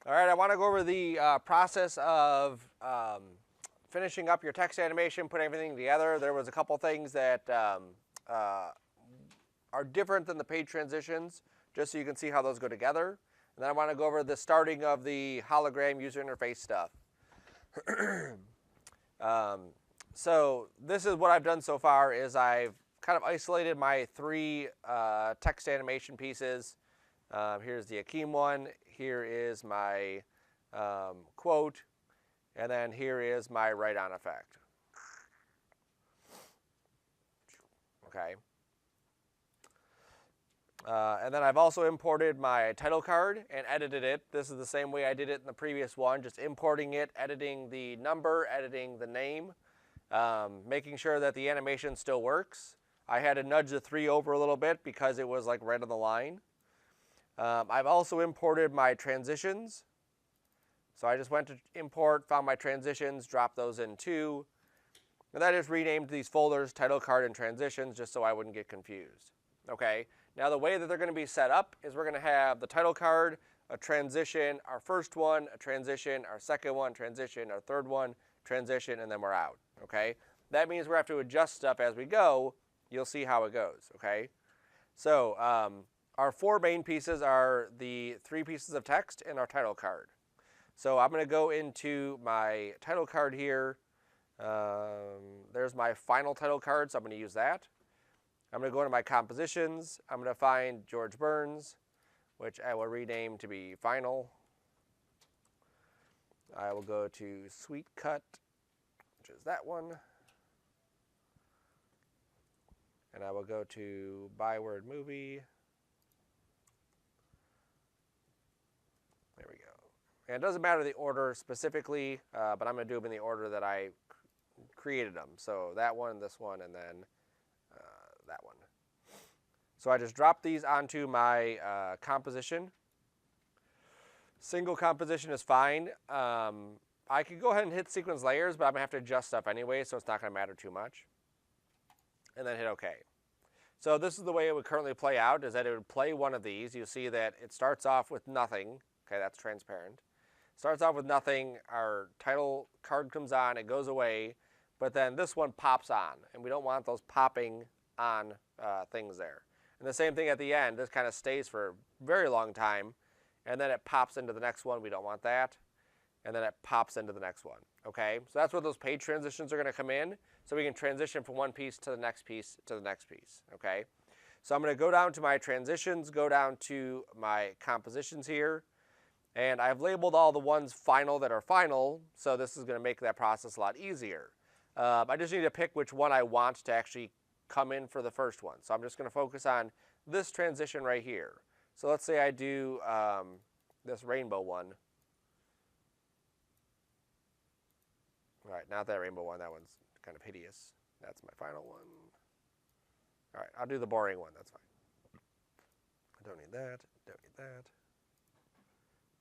All right, I want to go over the process of finishing up your text animation, putting everything together. There was a couple things that are different than the page transitions, just so you can see how those go together. And then I want to go over the starting of the hologram user interface stuff. So this is what I've done so far is I've kind of isolated my three text animation pieces. Here's the Akeem one, here is my quote, and then here is my write-on effect. Okay. And then I've also imported my title card and edited it. This is the same way I did it in the previous one, just importing it, editing the number, editing the name, making sure that the animation still works. I had to nudge the 3 over a little bit because it was like right on the line. I've also imported my transitions. So I just went to import, found my transitions, dropped those in too. And I just renamed these folders title card and transitions just so I wouldn't get confused. Okay. Now the way that they're going to be set up is we're going to have the title card, a transition, our first one, a transition, our second one, transition, our third one, transition, and then we're out. Okay? That means we have to adjust stuff as we go. You'll see how it goes. Okay? So our 4 main pieces are the 3 pieces of text and our title card. So I'm going to go into my title card here. There's my final title card, so I'm going to use that. I'm going to go into my compositions. I'm going to find George Burns, which I will rename to be final. I will go to Sweet Cut, which is that one. And I will go to Byword Movie. There we go. And it doesn't matter the order specifically, but I'm going to do them in the order that I created them. So that one, this one, and then that one. So I just dropped these onto my composition. Single composition is fine. I could go ahead and hit sequence layers, but I'm going to have to adjust stuff anyway, so it's not going to matter too much. And then hit OK. So this is the way it would currently play out, is that it would play one of these. You'll see that it starts off with nothing. Okay, that's transparent. Starts off with nothing. Our title card comes on. It goes away. But then this one pops on, and we don't want those popping on things there. And the same thing at the end. This kind of stays for a very long time, and then it pops into the next one. We don't want that. And then it pops into the next one. Okay, so that's where those page transitions are going to come in, so we can transition from one piece to the next piece to the next piece. Okay, so I'm going to go down to my transitions, go down to my compositions here, and I've labeled all the ones final that are final, so this is going to make that process a lot easier. I just need to pick which one I want to actually come in for the first one. So I'm just going to focus on this transition right here. So let's say I do this rainbow one. All right, not that rainbow one. That one's kind of hideous. That's my final one. All right, I'll do the boring one. That's fine. I don't need that. Don't need that.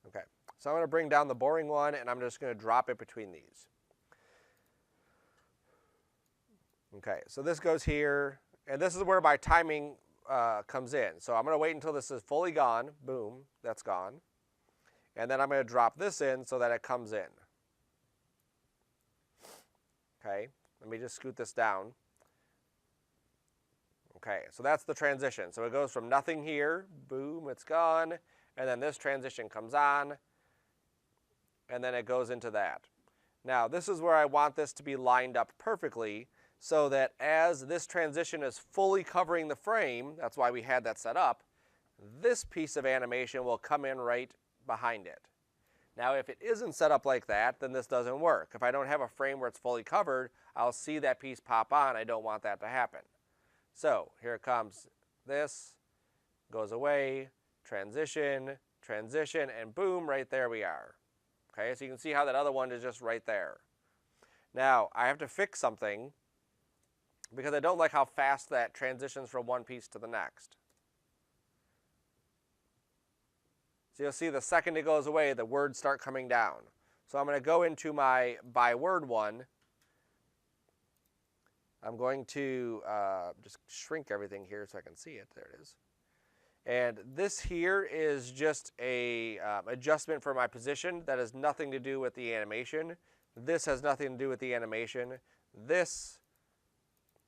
Okay, so I'm going to bring down the boring one, and I'm just going to drop it between these. Okay, so this goes here, and this is where my timing comes in. So I'm going to wait until this is fully gone. Boom, that's gone. And then I'm going to drop this in so that it comes in. Okay, let me just scoot this down. Okay, so that's the transition. So it goes from nothing here, boom, it's gone, and then this transition comes on, and then it goes into that. Now, this is where I want this to be lined up perfectly, so that as this transition is fully covering the frame, that's why we had that set up, this piece of animation will come in right behind it. Now, if it isn't set up like that, then this doesn't work. If I don't have a frame where it's fully covered, I'll see that piece pop on. I don't want that to happen. So here it comes. This goes away, transition, transition, and boom, right there we are. Okay, so you can see how that other one is just right there. Now, I have to fix something, because I don't like how fast that transitions from one piece to the next. So you'll see the second it goes away, the words start coming down. So I'm going to go into my by word one. I'm going to just shrink everything here so I can see it. There it is. And this here is just a adjustment for my position. That has nothing to do with the animation. This has nothing to do with the animation. This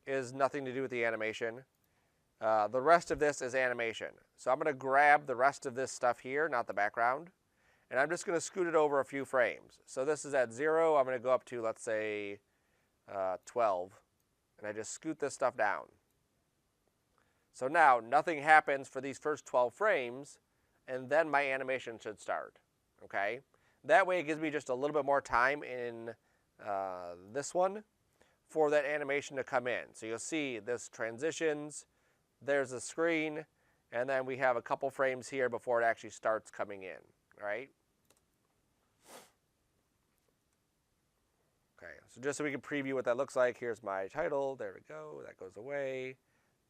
is nothing to do with the animation. The rest of this is animation. So I'm going to grab the rest of this stuff here, not the background, and I'm just going to scoot it over a few frames. So this is at 0. I'm going to go up to, let's say, 12, and I just scoot this stuff down. So now nothing happens for these first 12 frames, and then my animation should start. Okay? That way it gives me just a little bit more time in this one for that animation to come in. So you'll see this transitions, there's the screen, and then we have a couple frames here before it actually starts coming in. All right? Okay, so just so we can preview what that looks like, here's my title. There we go. That goes away.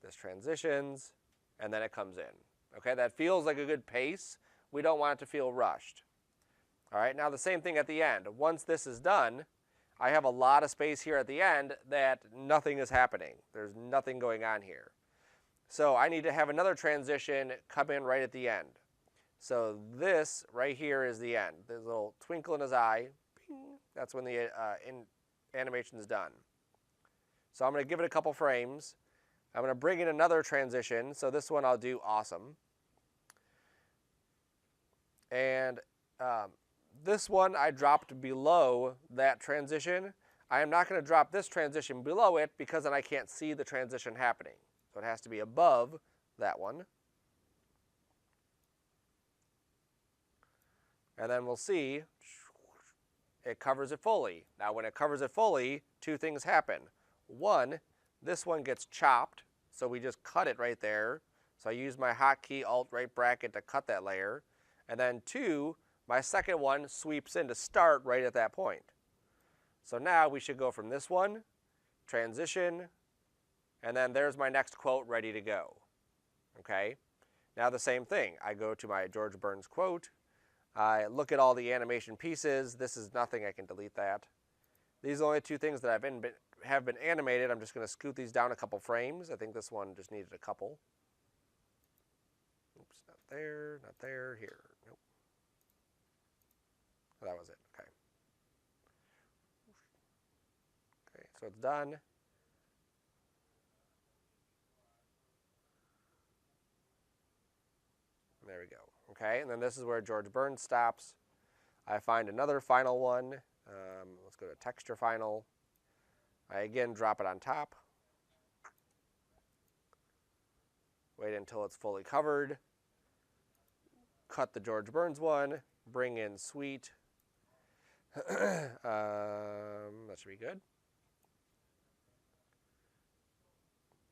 This transitions, and then it comes in. Okay, that feels like a good pace. We don't want it to feel rushed. All right, now the same thing at the end. Once this is done, I have a lot of space here at the end that nothing is happening. There's nothing going on here. So I need to have another transition come in right at the end. So this right here is the end. There's a little twinkle in his eye. Bing. That's when the animation is done. So I'm going to give it a couple frames. I'm going to bring in another transition. So this one I'll do awesome. And this one I dropped below that transition. I am not going to drop this transition below it because then I can't see the transition happening. So it has to be above that one. And then we'll see it covers it fully. Now when it covers it fully, two things happen. One, this one gets chopped, so we just cut it right there. So I use my hotkey Alt right bracket to cut that layer. And then two, my second one sweeps in to start right at that point. So now we should go from this one, transition, and then there's my next quote ready to go. Okay? Now the same thing. I go to my George Burns quote. I look at all the animation pieces. This is nothing. I can delete that. These are the only two things that have been animated. I'm just going to scoot these down a couple frames. I think this one just needed a couple. Oops, not there, here. Nope. Oh, that was it. Okay. Okay, so it's done. There we go. Okay, and then this is where George Burns stops. I find another final one. Let's go to texture final. I again drop it on top. Wait until it's fully covered. Cut the George Burns one. Bring in sweet. That should be good.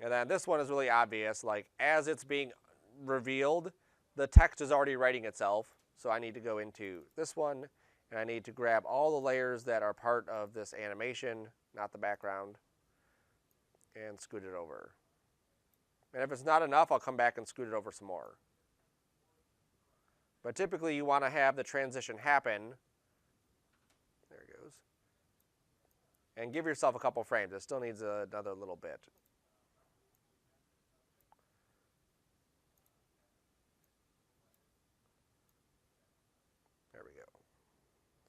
And then this one is really obvious. Like as it's being revealed, the text is already writing itself. So I need to go into this one, and I need to grab all the layers that are part of this animation, not the background, and scoot it over. And if it's not enough, I'll come back and scoot it over some more. But typically you want to have the transition happen. There it goes. And give yourself a couple frames. It still needs another little bit. There we go.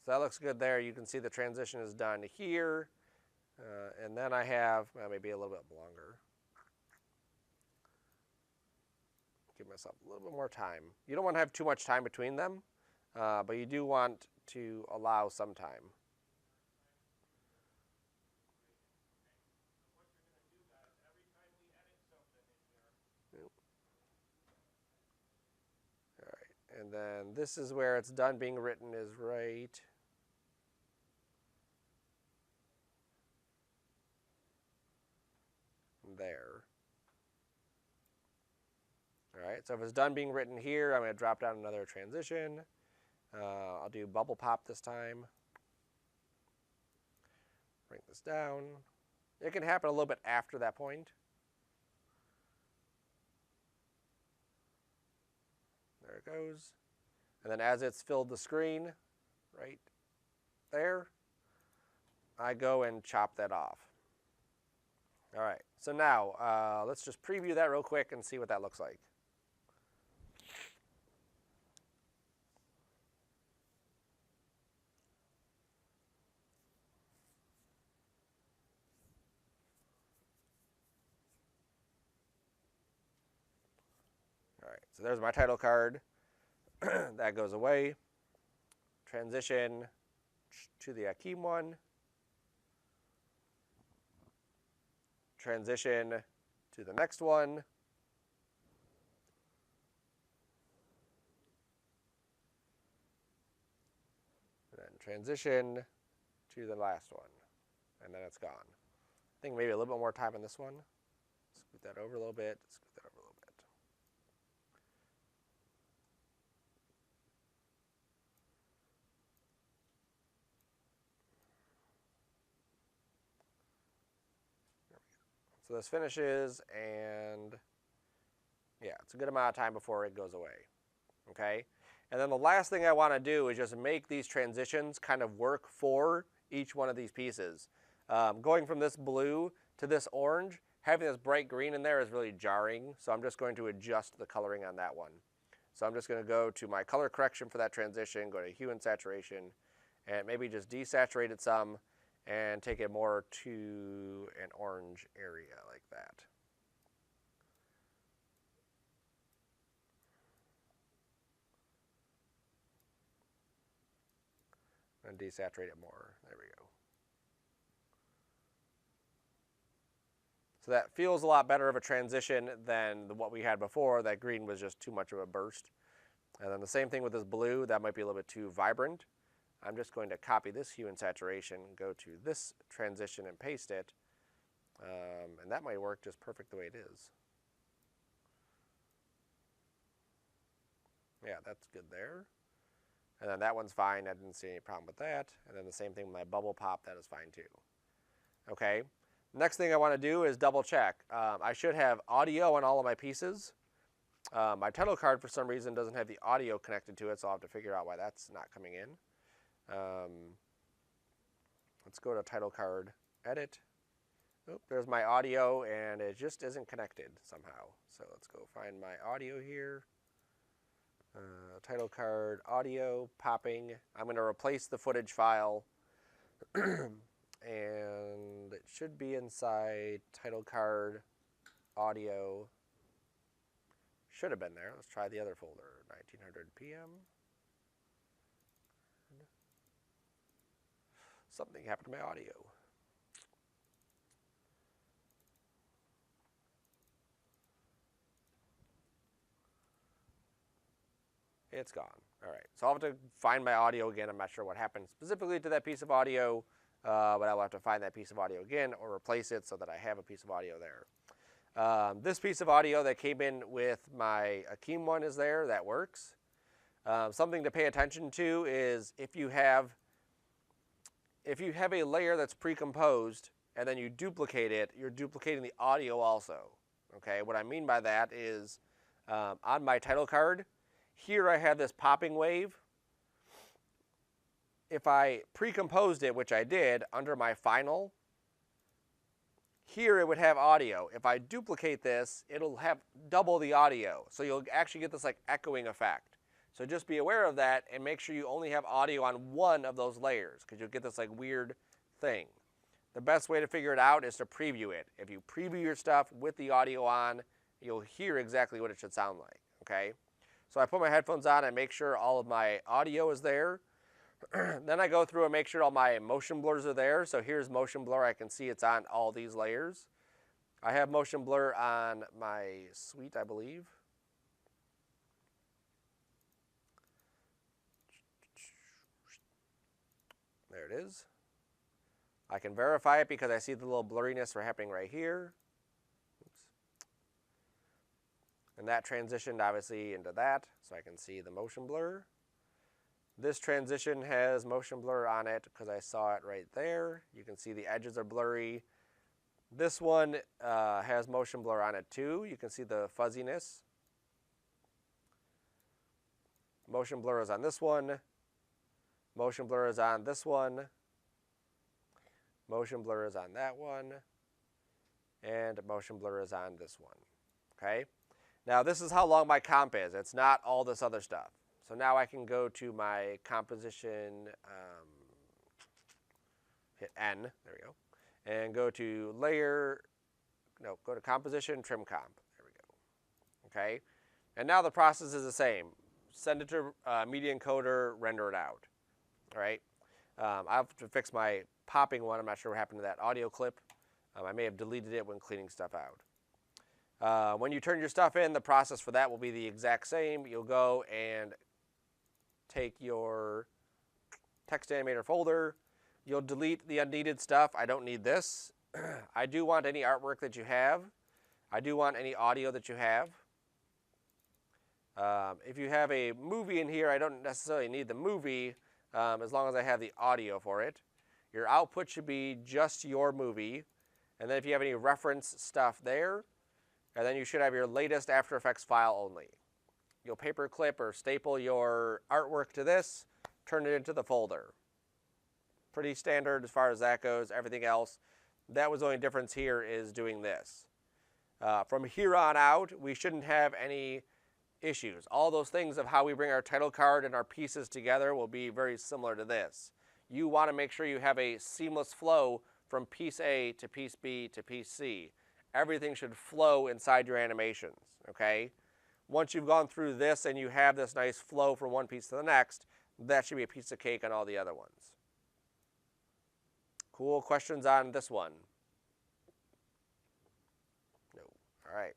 So that looks good there. You can see the transition is done here. And then I have maybe a little bit longer. Give myself a little bit more time. You don't want to have too much time between them, but you do want to allow some time. All right, and then this is where it's done being written is right there. All right, so if it's done being written here, I'm going to drop down another transition. I'll do bubble pop this time. Bring this down. It can happen a little bit after that point. There it goes. And then as it's filled the screen, right there, I go and chop that off. All right, so now let's just preview that real quick and see what that looks like. So there's my title card. That goes away. Transition to the Akeem one. Transition to the next one. And then transition to the last one. And then it's gone. I think maybe a little bit more time on this one. Scoot that over a little bit. Scoot that over a little bit. So this finishes, and yeah, it's a good amount of time before it goes away. Okay? And then the last thing I want to do is just make these transitions kind of work for each one of these pieces. Going from this blue to this orange, having this bright green in there is really jarring, so I'm just going to adjust the coloring on that one. So I'm just going to go to my color correction for that transition, go to hue and saturation, and maybe just desaturate it some and take it more to an orange area like that. And desaturate it more. There we go. So that feels a lot better of a transition than what we had before. That green was just too much of a burst. And then the same thing with this blue. That might be a little bit too vibrant. I'm just going to copy this hue and saturation, go to this transition and paste it. And that might work just perfect the way it is. Yeah, that's good there. And then that one's fine. I didn't see any problem with that. And then the same thing with my bubble pop. That is fine too. Okay. Next thing I want to do is double check. I should have audio on all of my pieces. My title card for some reason doesn't have the audio connected to it, so I'll have to figure out why that's not coming in. Let's go to title card, edit. Oop, there's my audio, and it just isn't connected somehow. So let's go find my audio here. Title card, audio, popping. I'm going to replace the footage file. And it should be inside title card, audio. Should have been there. Let's try the other folder, 1900 PM. Something happened to my audio. It's gone. All right, so I'll have to find my audio again. I'm not sure what happened specifically to that piece of audio, but I'll have to find that piece of audio again or replace it so that I have a piece of audio there. This piece of audio that came in with my Akeem one is there. That works. Something to pay attention to is if you have a layer that's pre-composed and then you duplicate it, you're duplicating the audio also. Okay, what I mean by that is on my title card, here I have this popping wave. If I pre-composed it, which I did, under my final, here it would have audio. If I duplicate this, it'll have double the audio. So you'll actually get this like echoing effect. So just be aware of that and make sure you only have audio on one of those layers because you'll get this like weird thing. The best way to figure it out is to preview it. If you preview your stuff with the audio on, you'll hear exactly what it should sound like, okay? So I put my headphones on and make sure all of my audio is there. Then I go through and make sure all my motion blurs are there. So here's motion blur. I can see it's on all these layers. I have motion blur on my suite, I believe. There it is. I can verify it because I see the little blurriness happening right here. Oops. And that transitioned obviously into that, so I can see the motion blur. This transition has motion blur on it because I saw it right there. You can see the edges are blurry. This one has motion blur on it too. You can see the fuzziness. Motion blur is on this one. Motion blur is on this one. Motion blur is on that one. And motion blur is on this one. Okay? Now this is how long my comp is. It's not all this other stuff. So now I can go to my composition, hit N, there we go, and go to layer, no, go to composition, trim comp, there we go, okay? And now the process is the same. Send it to Media Encoder, render it out. All right. I have to fix my popping one. I'm not sure what happened to that audio clip. I may have deleted it when cleaning stuff out. When you turn your stuff in, the process for that will be the exact same. You'll go and take your text animator folder. You'll delete the unneeded stuff. I don't need this. I do want any artwork that you have. I do want any audio that you have. If you have a movie in here, I don't necessarily need the movie as long as I have the audio for it. Your output should be just your movie. And then if you have any reference stuff there, and then you should have your latest After Effects file only. You'll paperclip or staple your artwork to this, turn it into the folder. Pretty standard as far as that goes. Everything else, that was the only difference here is doing this. From here on out, we shouldn't have any issues. All those things of how we bring our title card and our pieces together will be very similar to this. You want to make sure you have a seamless flow from piece A to piece B to piece C. Everything should flow inside your animations, okay? Once you've gone through this and you have this nice flow from one piece to the next, that should be a piece of cake on all the other ones. Cool questions on this one? No. All right.